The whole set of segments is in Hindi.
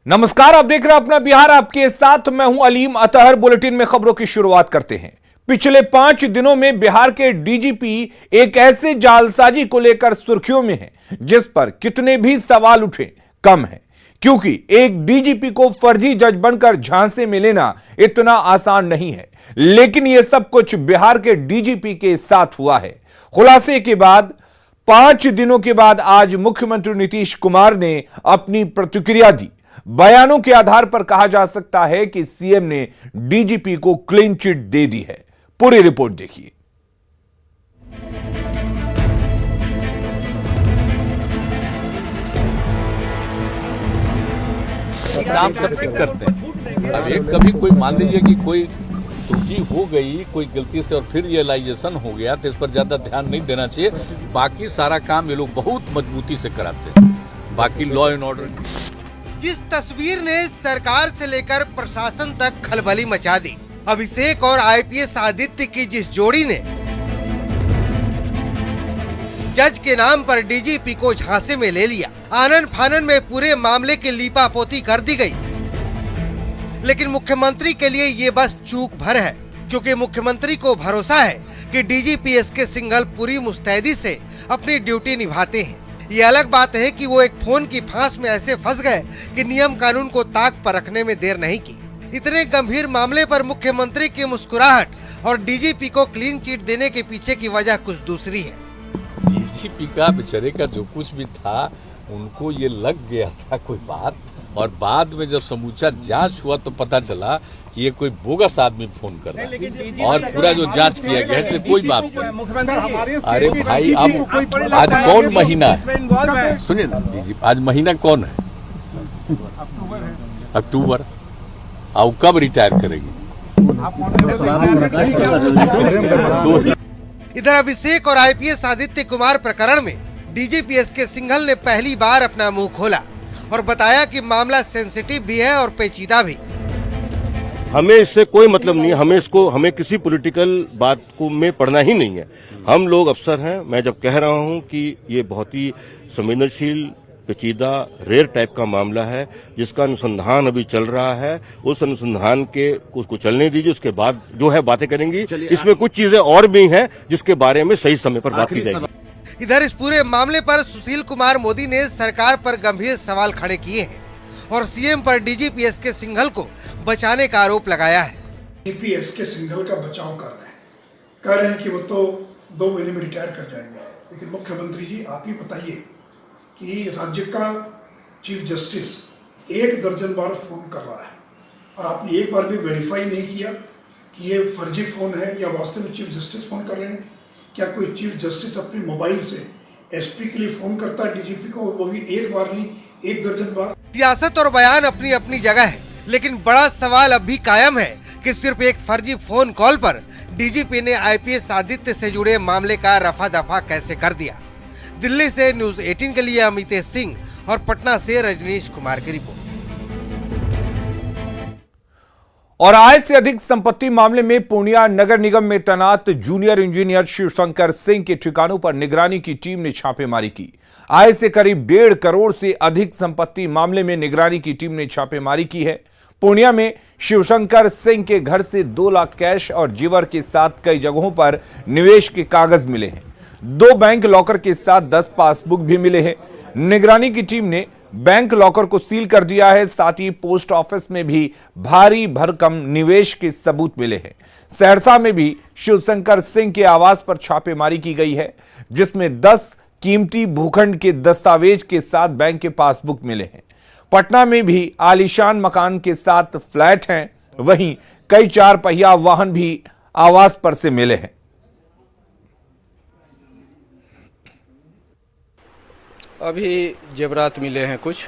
नमस्कार, आप देख रहे हैं अपना बिहार। आपके साथ मैं हूं अलीम अतहर। बुलेटिन में खबरों की शुरुआत करते हैं। पिछले 5 दिनों में बिहार के डीजीपी एक ऐसे जालसाजी को लेकर सुर्खियों में हैं जिस पर कितने भी सवाल उठे कम है, क्योंकि एक डीजीपी को फर्जी जज बनकर झांसे में लेना इतना आसान नहीं है। लेकिन यह सब कुछ बिहार के डीजीपी के साथ हुआ है। खुलासे के बाद 5 दिनों के बाद आज मुख्यमंत्री नीतीश कुमार ने अपनी प्रतिक्रिया दी। बयानों के आधार पर कहा जा सकता है कि सीएम ने डीजीपी को क्लीन चिट दे दी है। पूरी रिपोर्ट देखिए। काम सब ठीक करते हैं। अब एक कभी कोई मान लीजिए कि कोई त्रुटि हो गई, कोई गलती से और फिर रियलाइजेशन हो गया तो इस पर ज्यादा ध्यान नहीं देना चाहिए। बाकी सारा काम ये लोग बहुत मजबूती से कराते हैं। बाकी लॉ एंड ऑर्डर जिस तस्वीर ने सरकार से लेकर प्रशासन तक खलबली मचा दी, अभिषेक और आईपीएस आदित्य की जिस जोड़ी ने जज के नाम पर डीजीपी को झांसे में ले लिया, आनन फानन में पूरे मामले की लीपापोती कर दी गई। लेकिन मुख्यमंत्री के लिए ये बस चूक भर है, क्योंकि मुख्यमंत्री को भरोसा है कि डीजीपी एसके सिंघल पूरी मुस्तैदी से अपनी ड्यूटी निभाते हैं। ये अलग बात है कि वो एक फोन की फांस में ऐसे फंस गए कि नियम कानून को ताक पर रखने में देर नहीं की। इतने गंभीर मामले पर मुख्यमंत्री की मुस्कुराहट और डीजीपी को क्लीन चिट देने के पीछे की वजह कुछ दूसरी है। डीजीपी का बेचारे का जो कुछ भी था, उनको ये लग गया था कोई बात, और बाद में जब समूचा जांच हुआ तो पता चला कि ये कोई बोगस आदमी फोन कर रहा है, और पूरा जो जांच किया गया इसलिए कोई बात नहीं। अरे भाई, अब आज कौन महीना है? सुनिए ना दीजिए, आज महीना कौन है? अक्टूबर। अब कब रिटायर करेंगे? इधर अभिषेक और आईपीएस आदित्य कुमार प्रकरण में डीजीपी एसके सिंघल ने पहली बार अपना मुंह खोला और बताया कि मामला सेंसिटिव भी है और पेचीदा भी। हमें इससे कोई मतलब नहीं है, हमें किसी पॉलिटिकल बात को में पढ़ना ही नहीं है। हम लोग अफसर हैं। मैं जब कह रहा हूं कि ये बहुत ही संवेदनशील, पेचीदा, रेयर टाइप का मामला है जिसका अनुसंधान अभी चल रहा है, उस अनुसंधान के उसको चलने दीजिए। उसके बाद जो है बातें करेंगी। इसमें कुछ चीजें और भी हैं जिसके बारे में सही समय पर बात की जाएगी। इधर इस पूरे मामले पर सुशील कुमार मोदी ने सरकार पर गंभीर सवाल खड़े किए हैं और सीएम पर डीजीपी एसके सिंघल को बचाने का आरोप लगाया है। डीजीपी एसके सिंघल का बचाव कर रहे हैं, कह रहे हैं कि वो तो 2 महीने में रिटायर कर जाएंगे। लेकिन मुख्यमंत्री जी, आप ही बताइए कि राज्य का चीफ जस्टिस 1 दर्जन बार फोन कर रहा है और आपने एक बार भी वेरीफाई नहीं किया कि ये फर्जी फोन है या वास्तव में चीफ जस्टिस फोन कर रहे हैं। क्या कोई चीफ जस्टिस अपने मोबाइल से एसपी के लिए फोन करता है डीजीपी को, और वो भी एक बार नहीं 1 दर्जन बार? सियासत और बयान अपनी अपनी जगह है, लेकिन बड़ा सवाल अब भी कायम है कि सिर्फ एक फर्जी फोन कॉल पर डीजीपी ने आईपीएस आदित्य से जुड़े मामले का रफा दफा कैसे कर दिया। दिल्ली से न्यूज 18 के लिए अमितेश सिंह और पटना से रजनीश कुमार की रिपोर्ट। और आय से अधिक संपत्ति मामले में पूर्णिया नगर निगम में तैनात जूनियर इंजीनियर शिवशंकर सिंह के ठिकानों पर निगरानी की टीम ने छापेमारी की। आय से करीब 1.5 करोड़ से अधिक संपत्ति मामले में निगरानी की टीम ने छापेमारी की है। पूर्णिया में शिवशंकर सिंह के घर से 2 लाख कैश और जेवर के साथ कई जगहों पर निवेश के कागज मिले हैं। 2 बैंक लॉकर के साथ 10 पासबुक भी मिले हैं। निगरानी की टीम ने बैंक लॉकर को सील कर दिया है। साथ ही पोस्ट ऑफिस में भी भारी भरकम निवेश के सबूत मिले हैं। सहरसा में भी शिवशंकर सिंह के आवास पर छापेमारी की गई है, जिसमें 10 कीमती भूखंड के दस्तावेज के साथ बैंक के पासबुक मिले हैं। पटना में भी आलीशान मकान के साथ फ्लैट हैं। वहीं कई 4 पहिया वाहन भी आवास पर से मिले हैं। अभी जेवरात मिले हैं कुछ,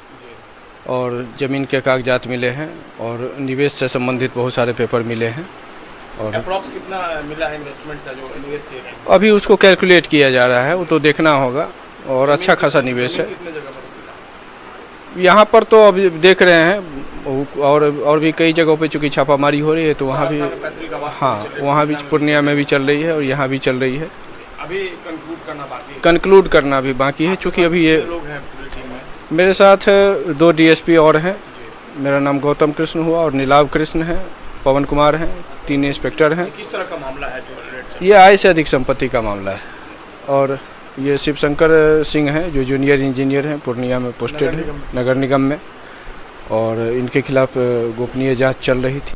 और ज़मीन के कागजात मिले हैं, और निवेश से संबंधित बहुत सारे पेपर मिले हैं। और अप्रॉक्स कितना मिला है इन्वेस्टमेंट का जो निवेश किया गया? अभी उसको कैलकुलेट किया जा रहा है, वो तो देखना होगा। और अच्छा खासा निवेश है यहाँ पर, तो अभी देख रहे हैं। और भी कई जगहों पे चूँकि छापामारी हो रही है, तो वहाँ भी, हाँ, वहाँ भी पूर्णिया में भी चल रही है और यहाँ भी चल रही है। अभी कंक्लूड करना भी बाकी है, चूँकि अभी ये लोग हैं पूरी टीम में। मेरे साथ 2 डीएसपी और हैं, मेरा नाम गौतम कृष्ण हुआ और नीलाभ कृष्ण है, पवन कुमार हैं, 3 इंस्पेक्टर हैं। किस तरह का मामला है जो रेड? ये आय से अधिक संपत्ति का मामला है और ये शिवशंकर सिंह हैं जो जूनियर इंजीनियर हैं, पूर्णिया में पोस्टेड है, नगर निगम में, और इनके खिलाफ गोपनीय जांच चल रही थी।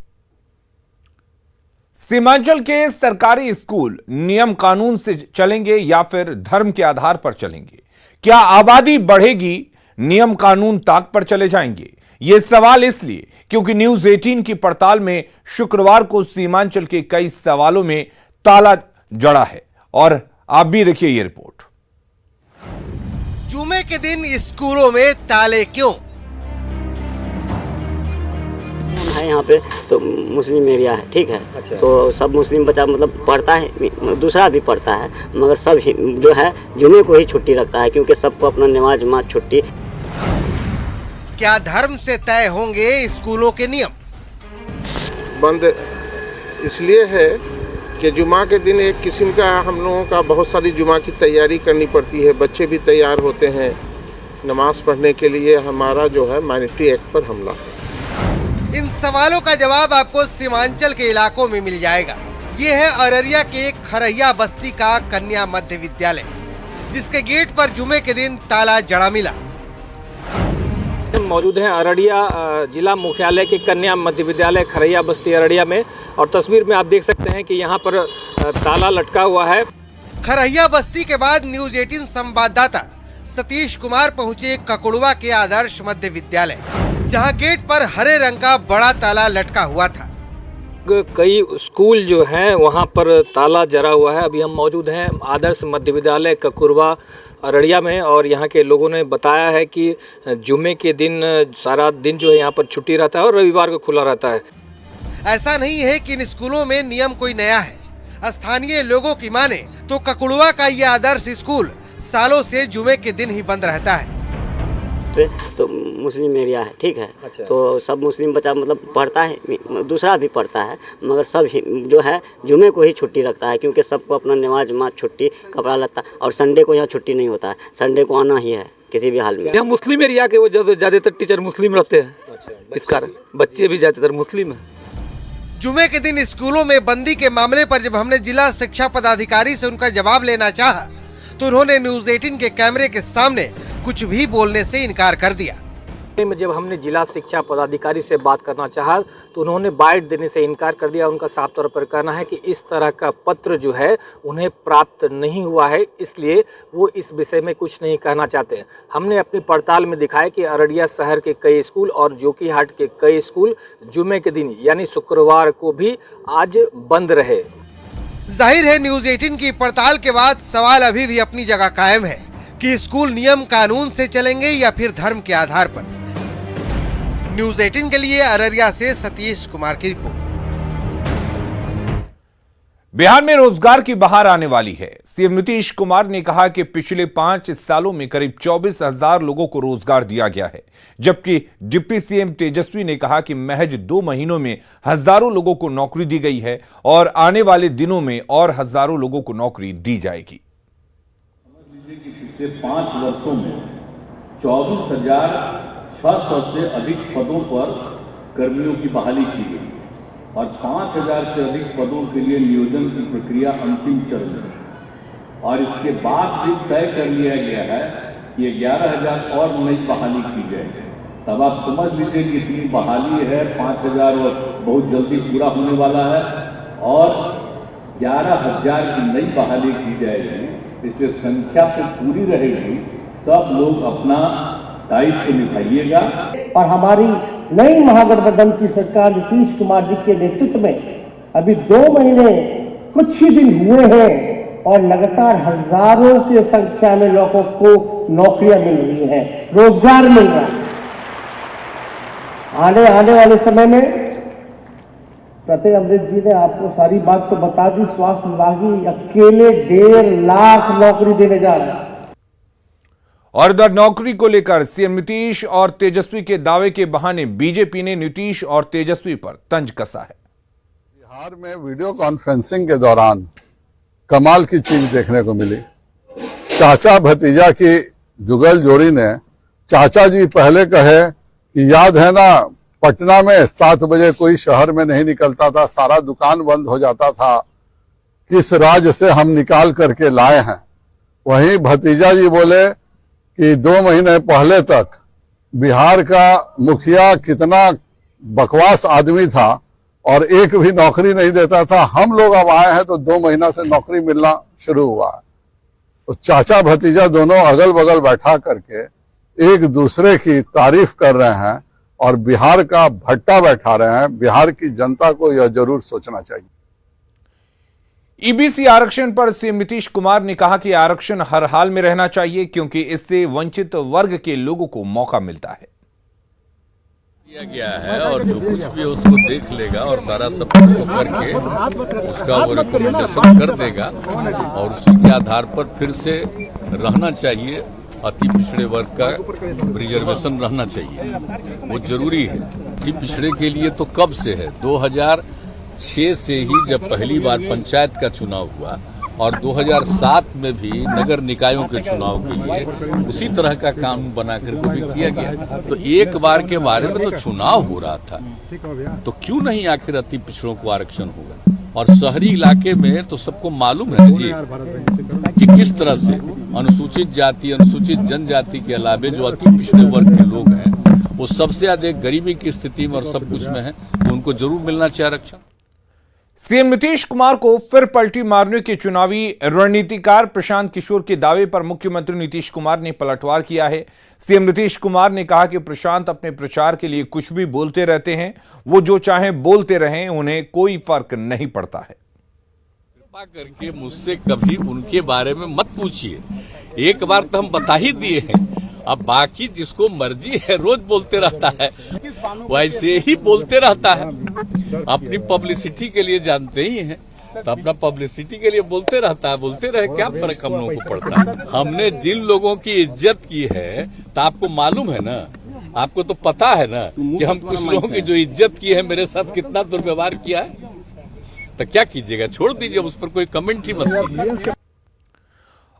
सीमांचल के सरकारी स्कूल नियम कानून से चलेंगे या फिर धर्म के आधार पर चलेंगे? क्या आबादी बढ़ेगी, नियम कानून ताक पर चले जाएंगे? यह सवाल इसलिए क्योंकि न्यूज 18 की पड़ताल में शुक्रवार को सीमांचल के कई सवालों में ताला जड़ा है। और आप भी देखिए ये रिपोर्ट। जुमे के दिन स्कूलों में ताले क्यों? है यहाँ पे तो मुस्लिम एरिया है, ठीक है। अच्छा। तो सब मुस्लिम बच्चा मतलब पढ़ता है, दूसरा भी पढ़ता है, मगर सब जो है जुमे को ही छुट्टी रखता है क्योंकि सबको अपना नमाज छुट्टी। क्या धर्म से तय होंगे स्कूलों के नियम? बंद इसलिए है कि जुमा के दिन एक किस्म का हम लोगों का बहुत सारी जुमा की तैयारी करनी पड़ती है, बच्चे भी तैयार होते हैं नमाज पढ़ने के लिए। हमारा जो है माइनॉरिटी एक्ट पर हमला है। इन सवालों का जवाब आपको सीमांचल के इलाकों में मिल जाएगा। ये है अररिया के खरहिया बस्ती का कन्या मध्य विद्यालय, जिसके गेट पर जुमे के दिन ताला जड़ा मिला। मौजूद हैं अररिया जिला मुख्यालय के कन्या मध्य विद्यालय खरहिया बस्ती अररिया में, और तस्वीर में आप देख सकते हैं कि यहाँ पर ताला लटका हुआ है। खरहिया बस्ती के बाद न्यूज 18 संवाददाता सतीश कुमार पहुंचे ककुड़वा के आदर्श मध्य विद्यालय, जहां गेट पर हरे रंग का बड़ा ताला लटका हुआ था। कई स्कूल जो हैं वहां पर ताला जरा हुआ है। अभी हम मौजूद हैं आदर्श मध्य विद्यालय ककुड़वा अररिया में, और यहाँ के लोगों ने बताया है कि जुमे के दिन सारा दिन जो है यहाँ पर छुट्टी रहता है और रविवार को खुला रहता है। ऐसा नहीं है कि इन स्कूलों में नियम कोई नया है। स्थानीय लोगों की माने तो ककुड़वा का ये आदर्श स्कूल सालों से जुमे के दिन ही बंद रहता है। तो मुस्लिम एरिया है, ठीक है। अच्छा। तो सब मुस्लिम बच्चा मतलब पढ़ता है, दूसरा भी पढ़ता है, मगर सब जो है जुमे को ही छुट्टी रखता है क्योंकि सबको अपना नमाज छुट्टी, कपड़ा लत्ता, और संडे को यहाँ छुट्टी नहीं होता है, संडे को आना ही है किसी भी हाल में। यहाँ मुस्लिम एरिया के वो ज्यादातर टीचर मुस्लिम रहते हैं। अच्छा, इस कारण बच्चे भी ज्यादातर मुस्लिम है। जुमे के दिन स्कूलों में बंदी के मामले पर जब हमने जिला शिक्षा पदाधिकारी से उनका जवाब लेना चाहा, तो उन्होंने न्यूज 18 के कैमरे के सामने कुछ भी बोलने से इनकार कर दिया। जब हमने जिला शिक्षा पदाधिकारी से बात करना चाहा तो उन्होंने बाइट देने से इनकार कर दिया। उनका साफ तौर पर कहना है कि इस तरह का पत्र जो है उन्हें प्राप्त नहीं हुआ है, इसलिए वो इस विषय में कुछ नहीं कहना चाहते। हमने अपनी पड़ताल में दिखाया कि अररिया शहर के कई स्कूल और जोकीहाट के कई स्कूल जुमे के दिन यानी शुक्रवार को भी आज बंद रहे। जाहिर है न्यूज 18 की पड़ताल के बाद सवाल अभी भी अपनी जगह कायम है कि स्कूल नियम कानून से चलेंगे या फिर धर्म के आधार पर। न्यूज 18 के लिए अररिया से सतीश कुमार की रिपोर्ट। बिहार में रोजगार की बहार आने वाली है। सीएम नीतीश कुमार ने कहा कि पिछले 5 सालों में करीब 24,000 लोगों को रोजगार दिया गया है, जबकि डिप्टी सीएम तेजस्वी ने कहा कि महज 2 महीनों में हजारों लोगों को नौकरी दी गई है और आने वाले दिनों में और हजारों लोगों को नौकरी दी जाएगी। पिछले 5 वर्षों में 24,600 से अधिक पदों पर कर्मियों की बहाली की गई और 5,000 से अधिक पदों के लिए नियोजन की प्रक्रिया अंतिम चरण में, और इसके बाद भी तय कर लिया गया है कि 11,000 और नई बहाली की जाए। तब आप समझ लीजिए कि इतनी बहाली है, 5,000 बहुत जल्दी पूरा होने वाला है और 11,000 की नई बहाली की जाएगी। इसलिए संख्या तो पूरी रहेगी, सब लोग अपना दायित्व निभाइएगा। और हमारी नई महागठबंधन की सरकार नीतीश कुमार जी के नेतृत्व में अभी 2 महीने कुछ ही दिन हुए हैं और लगातार हजारों की संख्या में लोगों को नौकरियां मिल रही हैं, रोजगार मिल रहा है। आने वाले समय में प्रत्येक अमृत जी ने आपको सारी बात तो बता दी, स्वास्थ्य विभाग ही अकेले 1.5 लाख नौकरी देने जा रहा है। और इधर नौकरी को लेकर सीएम नीतीश और तेजस्वी के दावे के बहाने बीजेपी ने नीतीश और तेजस्वी पर तंज कसा है। बिहार में वीडियो कॉन्फ्रेंसिंग के दौरान कमाल की चीज देखने को मिली। चाचा भतीजा की जुगल जोड़ी ने चाचा जी पहले कहे कि याद है ना पटना में 7 बजे कोई शहर में नहीं निकलता था, सारा दुकान बंद हो जाता था। किस राज्य से हम निकाल करके लाए हैं। वहीं भतीजा जी बोले कि 2 महीने पहले तक बिहार का मुखिया कितना बकवास आदमी था और एक भी नौकरी नहीं देता था। हम लोग अब आए हैं तो 2 महीना से नौकरी मिलना शुरू हुआ है। तो चाचा भतीजा दोनों अगल बगल बैठा करके एक दूसरे की तारीफ कर रहे हैं और बिहार का भट्टा बैठा रहे हैं। बिहार की जनता को यह जरूर सोचना चाहिए। ईबीसी आरक्षण पर सीएम नीतीश कुमार ने कहा कि आरक्षण हर हाल में रहना चाहिए क्योंकि इससे वंचित वर्ग के लोगों को मौका मिलता है। किया गया है और जो कुछ भी उसको देख लेगा और सारा सब कुछ को करके उसका वो रिकमेंडेशन कर देगा और उसी के आधार पर फिर से रहना चाहिए। अति पिछड़े वर्ग का रिजर्वेशन रहना चाहिए, वो जरूरी है। अति पिछड़े के लिए तो कब से है, 2006 से ही जब पहली बार पंचायत का चुनाव हुआ और 2007 में भी नगर निकायों के चुनाव के लिए उसी तरह का कानून बना करके भी किया गया। तो एक बार के बारे में तो चुनाव हो रहा था, तो क्यों नहीं आखिर अति पिछड़ों को आरक्षण होगा। और शहरी इलाके में तो सबको मालूम है जी कि किस तरह से अनुसूचित जाति, अनुसूचित जनजाति के अलावे जो अति पिछड़े वर्ग के लोग हैं वो सबसे अधिक गरीबी की स्थिति में और सब कुछ में है, तो उनको जरूर मिलना चाहिए आरक्षण। सीएम नीतीश कुमार को फिर पलटी मारने के चुनावी रणनीतिकार प्रशांत किशोर के दावे पर मुख्यमंत्री नीतीश कुमार ने पलटवार किया है। सीएम नीतीश कुमार ने कहा कि प्रशांत अपने प्रचार के लिए कुछ भी बोलते रहते हैं, वो जो चाहें बोलते रहें, उन्हें कोई फर्क नहीं पड़ता है। कृपा करके मुझसे कभी उनके बारे में मत पूछिए, एक बार तो हम बता ही दिए हैं। अब बाकी जिसको मर्जी है रोज बोलते रहता है, वैसे ही बोलते रहता है। अपनी पब्लिसिटी के लिए जानते ही हैं, तो अपना पब्लिसिटी के लिए बोलते रहता है। बोलते रहे, क्या फर्क हम लोगों को पड़ता है। हमने जिन लोगों की इज्जत की है तो आपको मालूम है ना, आपको तो पता है ना कि हम कुछ लोगों की जो इज्जत की है मेरे साथ कितना दुर्व्यवहार किया है। तो क्या कीजिएगा, छोड़ दीजिए, उस पर कोई कमेंट ही मत कीजिए।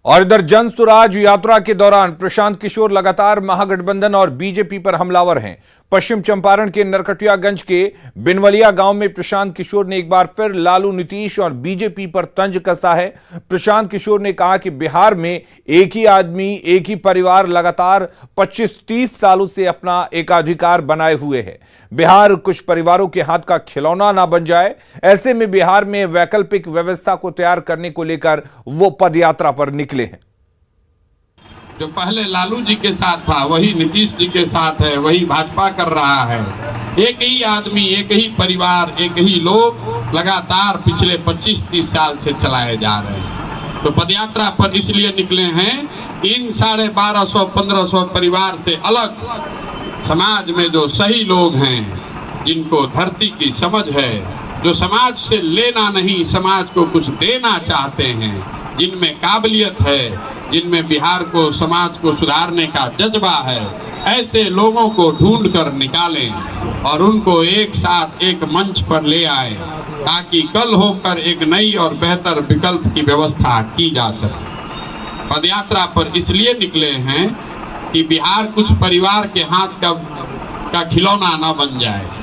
और इधर जन स्वराज यात्रा के दौरान प्रशांत किशोर लगातार महागठबंधन और बीजेपी पर हमलावर हैं। पश्चिम चंपारण के नरकटियागंज के बिनवलिया गांव में प्रशांत किशोर ने एक बार फिर लालू, नीतीश और बीजेपी पर तंज कसा है। प्रशांत किशोर ने कहा कि बिहार में एक ही आदमी, एक ही परिवार लगातार 25-30 सालों से अपना एकाधिकार बनाए हुए है। बिहार कुछ परिवारों के हाथ का खिलौना ना बन जाए, ऐसे में बिहार में वैकल्पिक व्यवस्था को तैयार करने को लेकर वो पदयात्रा पर निकले हैं। जो पहले लालू जी के साथ था वही नीतीश जी के साथ है, वही भाजपा कर रहा है। एक ही आदमी, एक ही परिवार, एक ही लोग लगातार पिछले 25-30 साल से चलाए जा रहे हैं। तो पदयात्रा पर इसलिए निकले हैं, इन 1250-1500 परिवार से अलग समाज में जो सही लोग हैं, जिनको धरती की समझ है, जो समाज से लेना नहीं समाज को कुछ देना चाहते हैं, जिनमें काबिलियत है, जिनमें बिहार को, समाज को सुधारने का जज्बा है, ऐसे लोगों को ढूंढ कर निकालें और उनको एक साथ एक मंच पर ले आए ताकि कल होकर एक नई और बेहतर विकल्प की व्यवस्था की जा सके। पदयात्रा पर इसलिए निकले हैं कि बिहार कुछ परिवार के हाथ का खिलौना न बन जाए।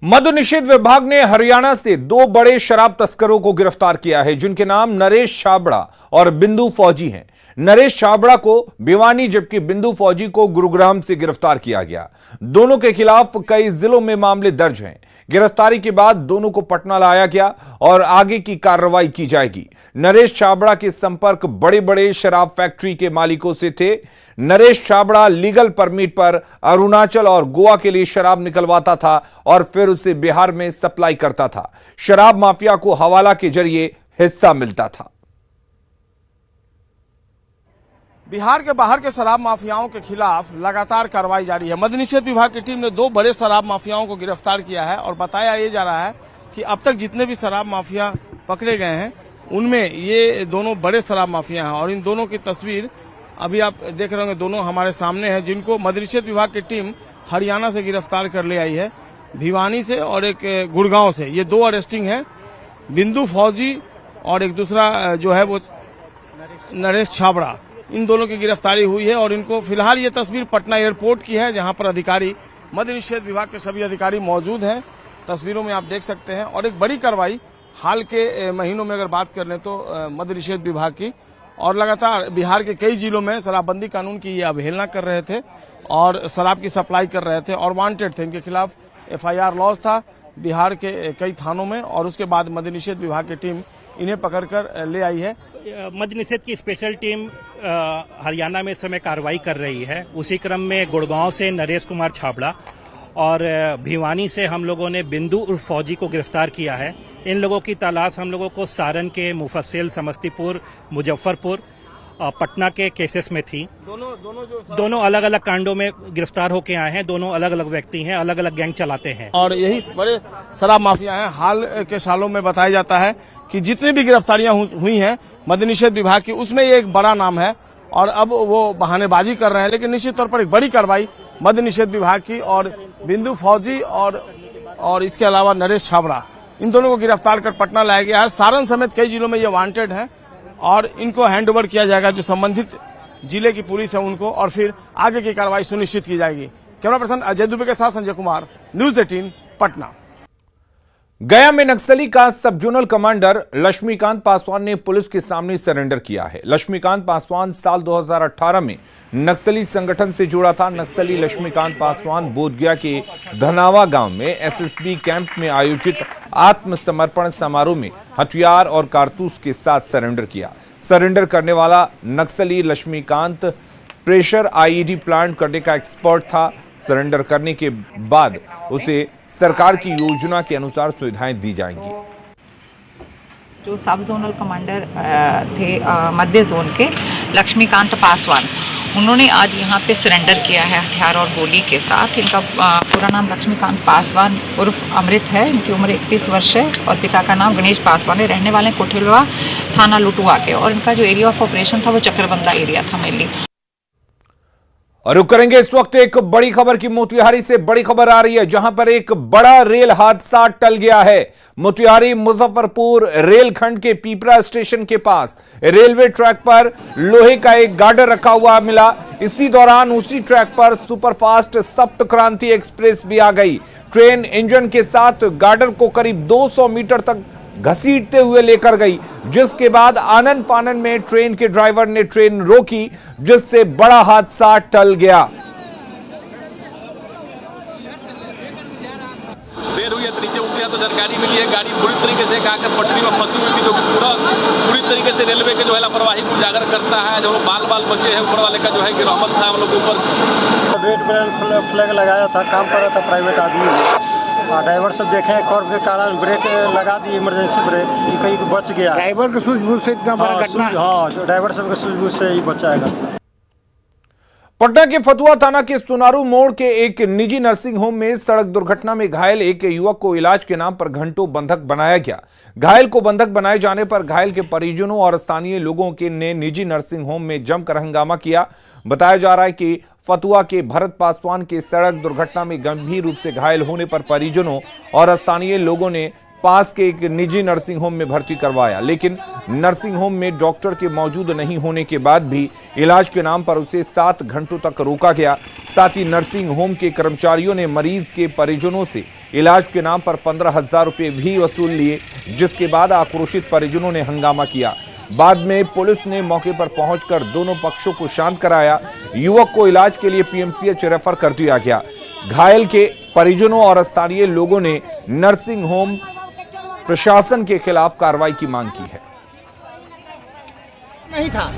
मद्य निषेध विभाग ने हरियाणा से 2 बड़े शराब तस्करों को गिरफ्तार किया है, जिनके नाम नरेश छाबड़ा और बिंदु फौजी हैं। नरेश छाबड़ा को भिवानी जबकि बिंदु फौजी को गुरुग्राम से गिरफ्तार किया गया। दोनों के खिलाफ कई जिलों में मामले दर्ज हैं। गिरफ्तारी के बाद दोनों को पटना लाया गया और आगे की कार्रवाई की जाएगी। नरेश छाबड़ा के संपर्क बड़े बड़े शराब फैक्ट्री के मालिकों से थे। नरेश छाबड़ा लीगल परमिट पर अरुणाचल और गोवा के लिए शराब निकलवाता था और फिर उसे बिहार में सप्लाई करता था। शराब माफिया को हवाला के जरिए हिस्सा मिलता था। बिहार के बाहर के शराब माफियाओं के खिलाफ लगातार कार्रवाई जारी है। मद्य निषेध विभाग की टीम ने 2 बड़े शराब माफियाओं को गिरफ्तार किया है और बताया ये जा रहा है कि अब तक जितने भी शराब माफिया पकड़े गए हैं उनमें ये दोनों बड़े शराब माफिया हैं और इन दोनों की तस्वीर अभी आप देख रहे होंगे, दोनों हमारे सामने हैं, जिनको मद्य निषेध विभाग की टीम हरियाणा से गिरफ्तार कर ले आई है, भिवानी से और एक गुड़गांव से। ये 2 अरेस्टिंग है, बिंदु फौजी और एक दूसरा जो है वो नरेश छाबड़ा। इन दोनों की गिरफ्तारी हुई है और इनको फिलहाल ये तस्वीर पटना एयरपोर्ट की है, जहां पर अधिकारी, मद्य निषेध विभाग के सभी अधिकारी मौजूद हैं। तस्वीरों में आप देख सकते हैं। और एक बड़ी कार्रवाई हाल के महीनों में अगर बात कर लें तो मद्य निषेध विभाग की, और लगातार बिहार के कई जिलों में शराबबंदी कानून की ये अवहेलना कर रहे थे और शराब की सप्लाई कर रहे थे और वांटेड थे। इनके खिलाफ FIR लॉज था बिहार के कई थानों में, और उसके बाद मद्य निषेध विभाग की टीम इन्हें पकड़कर ले आई है। मद्य निषेध की स्पेशल टीम हरियाणा में इस समय कार्रवाई कर रही है। उसी क्रम में गुड़गांव से नरेश कुमार छाबड़ा और भिवानी से हम लोगों ने बिंदु उर्फ फौजी को गिरफ्तार किया है। इन लोगों की तलाश हम लोगों को सारण के, मुफस्सिल, समस्तीपुर, मुजफ्फरपुर, पटना के केसेस में थी। दोनों अलग अलग कांडों में गिरफ्तार होके आए हैं। दोनों अलग अलग व्यक्ति हैं, अलग अलग गैंग चलाते हैं और यही बड़े शराब माफिया हैं। हाल के सालों में बताया जाता है कि जितनी भी गिरफ्तारियां हुई हैं मद्य निषेध विभाग की, उसमें ये एक बड़ा नाम है और अब वो बहानेबाजी कर रहे हैं। लेकिन निश्चित तौर पर एक बड़ी कार्रवाई मद्य निषेध विभाग की और बिंदु फौजी और इसके अलावा नरेश छाबड़ा, इन दोनों को गिरफ्तार कर पटना लाया गया है। सारण समेत कई जिलों में ये वांटेड हैं और इनको हैंडओवर किया जाएगा जो संबंधित जिले की पुलिस है उनको, और फिर आगे की कार्रवाई सुनिश्चित की जाएगी। कैमरा पर्सन अजय दुबे के साथ संजय कुमार, न्यूज 18 पटना। गया में नक्सली का सब जोनल कमांडर लक्ष्मीकांत पासवान ने पुलिस के सामने सरेंडर किया है। लक्ष्मीकांत पासवान साल 2018 में नक्सली संगठन से जुड़ा था। नक्सली लक्ष्मीकांत पासवान बोधगया के धनावा गांव में SSB कैंप में आयोजित आत्मसमर्पण समारोह में हथियार और कारतूस के साथ सरेंडर किया। सरेंडर करने वाला नक्सली लक्ष्मीकांत प्रेशर IED प्लांट करने का एक्सपर्ट था। सरेंडर करने के बाद उसे सरकार की योजना के अनुसार सुविधाएं दी जाएंगी। जो सब जोनल कमांडर थे मध्य जोन के लक्ष्मीकांत पासवान, उन्होंने आज यहाँ पे सरेंडर किया है हथियार और गोली के साथ। इनका पूरा नाम लक्ष्मीकांत पासवान उर्फ अमृत है। इनकी उम्र 31 वर्ष है और पिता का नाम गणेश पासवान है। रहने वाले कोठिलवा थाना लुटुआ के, और इनका जो एरिया ऑफ ऑपरेशन था वो चक्रबंदा एरिया था मेनली। और रुक करेंगे इस वक्त एक बड़ी खबर की। मोतिहारी से बड़ी खबर आ रही है जहां पर एक बड़ा रेल हादसा टल गया है। मोतिहारी मुजफ्फरपुर रेलखंड के पीपरा स्टेशन के पास रेलवे ट्रैक पर लोहे का एक गार्डर रखा हुआ मिला। इसी दौरान उसी ट्रैक पर सुपरफास्ट सप्त क्रांति एक्सप्रेस भी आ गई। ट्रेन इंजन के साथ गार्डर को करीब 200 मीटर तक घसीटते हुए लेकर गई, जिसके बाद आनन फानन में ट्रेन के ड्राइवर ने ट्रेन रोकी, जिससे बड़ा हादसा टल गया। देर हुई है, नीचे उतरिया तो जानकारी मिली है गाड़ी पूरी तरीके से आकर पटरी में फंसी हुई थी, जो पूरी तरीके से रेलवे के जो है लापरवाही को उजागर करता है। जो बाल बचे हैं ऊपर वाले का जो है कि रहमत था हम लोग के ऊपर। रेड फ्लैग लगाया था, काम कर रहा था प्राइवेट आदमी। ड्राइवर सब देखे कर्व के कारण ब्रेक लगा दी, इमरजेंसी ब्रेक, कहीं बच गया। ड्राइवर के सूझबूझ से इतना बड़ा घटना। हाँ, ड्राइवर सब के सूझबूझ से ही बचाएगा। पटना के फतुहा थाना के सुनारू मोड़ के एक निजी नर्सिंग होम में सड़क दुर्घटना में घायल एक युवक को इलाज के नाम पर घंटों बंधक बनाया गया। घायल को बंधक बनाए जाने पर घायल के परिजनों और स्थानीय लोगों के ने निजी नर्सिंग होम में जमकर हंगामा किया। बताया जा रहा है कि फतुहा के भरत पासवान के सड़क दुर्घटना में गंभीर रूप से घायल होने पर परिजनों और स्थानीय लोगों ने पास के एक निजी नर्सिंग होम में भर्ती करवाया, लेकिन नर्सिंग होम में डॉक्टर के मौजूद नहीं होने के बाद भी इलाज के नाम पर उसे 7 घंटों तक रोका गया। साथ ही नर्सिंग होम के कर्मचारियों ने मरीज के परिजनों से इलाज के नाम पर 15,000 रुपये भी वसूल लिए, जिसके बाद आक्रोशित परिजनों ने हंगामा किया। बाद में पुलिस ने मौके पर पहुंचकर दोनों पक्षों को शांत कराया। युवक को इलाज के लिए PMCH रेफर कर दिया गया। घायल के परिजनों और स्थानीय लोगों ने नर्सिंग होम प्रशासन के खिलाफ कार्रवाई की मांग की है। नहीं था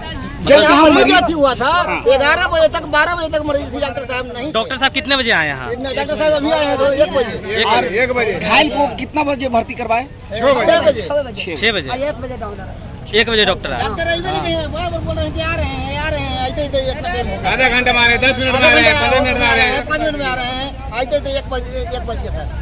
जब मरीज हुआ था 11 बजे तक 12 बजे तक मरीज थी। डॉक्टर साहब नहीं। डॉक्टर साहब कितने बजे आए यहाँ? डॉक्टर साहब अभी आए हैं तो 1 बजे। और 1 बजे घायल को कितना बजे भर्ती करवाए? 6 बजे। 6 बजे 1 बजे डॉक्टर आए। डॉक्टर ऐसे नहीं कहे, बराबर बोल रहे हैं कि आ रहे हैं आते 1 बजे। आधा घंटा में आ रहे हैं, 10 मिनट में आ रहे हैं, 15 मिनट में आ रहे हैं, 5 मिनट में आ रहे हैं, आते 1 बजे के सर।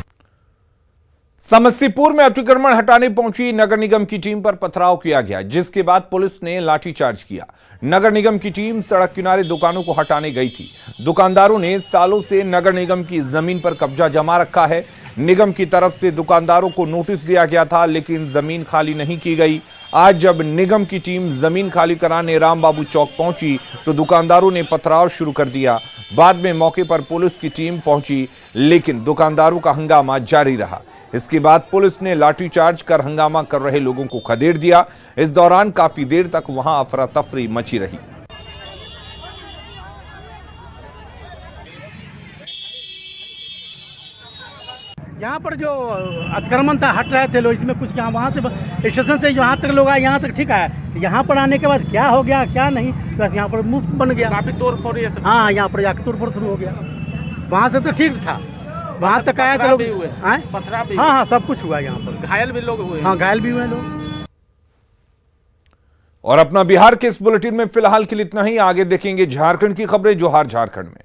समस्तीपुर में अतिक्रमण हटाने पहुंची नगर निगम की टीम पर पथराव किया गया, जिसके बाद पुलिस ने लाठीचार्ज किया। नगर निगम की टीम सड़क किनारे दुकानों को हटाने गई थी। दुकानदारों ने सालों से नगर निगम की जमीन पर कब्जा जमा रखा है। निगम की तरफ से दुकानदारों को नोटिस दिया गया था, लेकिन जमीन खाली नहीं की गई। आज जब निगम की टीम जमीन खाली कराने रामबाबू चौक पहुंची तो दुकानदारों ने पथराव शुरू कर दिया। बाद में मौके पर पुलिस की टीम पहुंची, लेकिन दुकानदारों का हंगामा जारी रहा। इसके बाद पुलिस ने लाठीचार्ज कर हंगामा कर रहे लोगों को खदेड़ दिया। इस दौरान काफी देर तक वहां अफरा तफरी मची रही। यहाँ पर जो अतिक्रमण था हट रहे थे लोग, इसमें कुछ यहाँ वहाँ से स्टेशन से यहाँ तक लोग आए, यहाँ तक ठीक है। यहाँ पर आने के बाद क्या हो गया क्या नहीं, बस यहाँ पर मुफ्त बन गया, काफी तोड़ फोड़। हाँ, यहाँ पर जाकर तोड़ फोड़ शुरू हो गया। वहाँ से तो ठीक था, वहाँ तक आया तो लोग हाँ हाँ सब कुछ हुआ। यहाँ पर घायल भी लोग हुए। हाँ, घायल भी हुए लोग। और अपना बिहार के इस बुलेटिन में फिलहाल के लिए इतना ही। आगे देखेंगे झारखंड की खबरें जोहार झारखंड में।